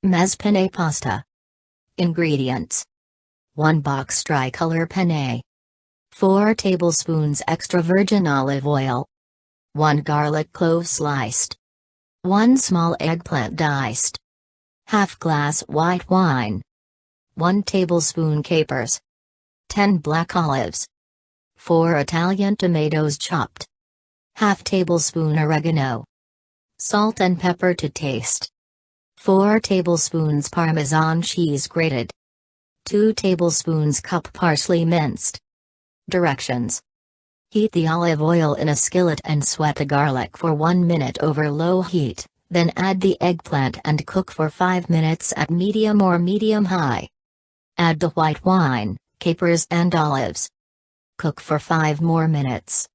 Mezze Penne Pasta. Ingredients: 1 box Tri-Color Penne, 4 tablespoons extra virgin olive oil, 1 garlic clove sliced, 1 small eggplant diced, half glass white wine, 1 tablespoon capers, 10 black olives, 4 Italian tomatoes chopped, half tablespoon oregano, salt and pepper to taste, 4 tablespoons Parmesan cheese grated, 2 tablespoons cup parsley minced. Directions: heat the olive oil in a skillet and sweat the garlic for 1 minute over low heat, then add the eggplant and cook for 5 minutes at medium or medium-high. Add the white wine, capers and olives. Cook for 5 more minutes.